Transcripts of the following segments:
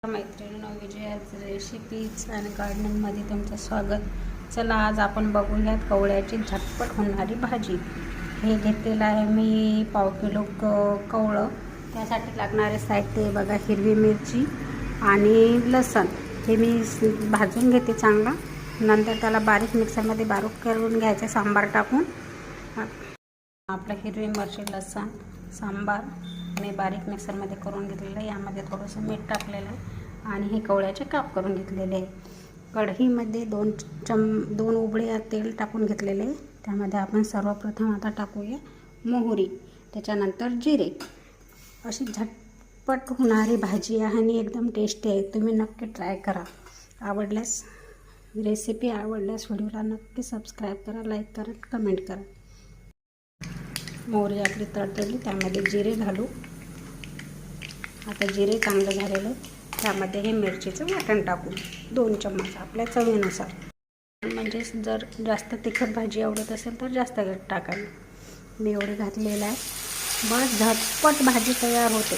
मैत्रिणींनो, विजयाच रेसिपीज आणि गार्डनिंगमध्ये तुमचं स्वागत. चला, आज आपण बघूयात कवळ्याची झटपट होणारी भाजी. हे घेतलेलं आहे मी पाव किलो कवळं. त्यासाठी लागणारे साहित्य बघा: हिरवी मिरची आणि लसण. हे मी भाजून घेते चांगला, नंतर त्याला बारीक मिक्सरमध्ये बारीक करून घ्यायचे सांबार टाकून. आपलं हिरवी मिरची, लसण, सांबार मी बारीक मिक्सरमध्ये करून घेतलेलं आहे. यामध्ये थोडंसं मीठ टाकलेलं आहे आणि हे कवळ्याचे काप करून घेतलेले आहे. कढईमध्ये दोन उबळे तेल टाकून घेतलेले आहे. त्यामध्ये आपण सर्वप्रथम आता टाकूया मोहरी, त्याच्यानंतर जिरे. अशी झटपट होणारी भाजी आहे आणि एकदम टेस्टी आहे. तुम्ही नक्की ट्राय करा. रेसिपी आवडल्यास व्हिडिओला नक्की सबस्क्राईब करा, लाईक करा, कमेंट करा. मोहरी आपली तळतळली, त्यामध्ये जिरे घालू. आता जिरे चांगलं झालेलं, त्यामध्ये हे मिरचीचं वाटण टाकू 2 चम्मच आपल्या चवीनुसार. म्हणजे जर जास्त तिखट भाजी आवडत असेल तर जास्त टाकावी. मी एवढे घातलेलं आहे. बस झटपट भाजी तयार होते.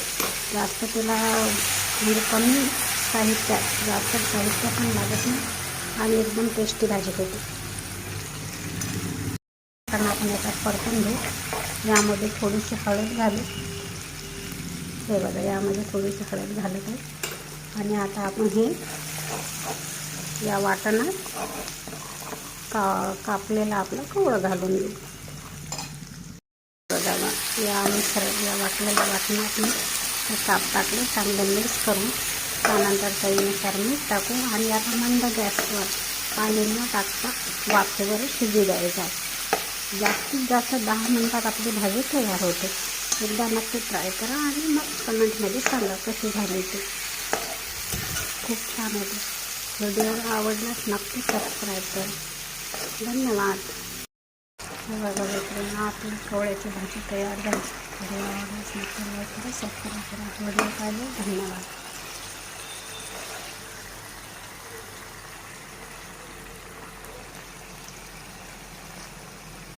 जास्त तिला म्हणजे कमी साहित्यात, जास्त साहित्य पण लागत नाही आणि एकदम टेस्टी भाजी होते. कारण आपण याच्यात परतून घेऊ. यामध्ये थोडीशी हळद घालू. हे बघा, यामध्ये थोडीशी हळद घालत आहे आणि आता आपण हे या वाटणात कापलेलं आपलं कवळं घालून देऊ. बघा, या वाटलेल्या वाटणात मी काप टाकले, चांगलं मिक्स करून त्यानंतर चवीनुसार मीठ टाकू आणि आता मंद गॅसवर पाणी न टाकता वाफेवर शिजू द्यायचा. जास्तीत जास्त 10 मिनिटात आपली भाजी तयार होते. एकदा नक्की ट्राय करा आणि मग कमेंटमध्ये सांगा कशी झाली ते. खूप छान होते. व्हिडिओ आवडल्यास नक्की सबस्क्राईब करा. धन्यवाद. बघा मित्रांनो, आपली कवळ्याची भाजी तयार झाली. व्हिडिओ आवडल्यास नक्की लाईक करा, सबस्क्राईब करा. व्हिडिओ पाहिजे. धन्यवाद.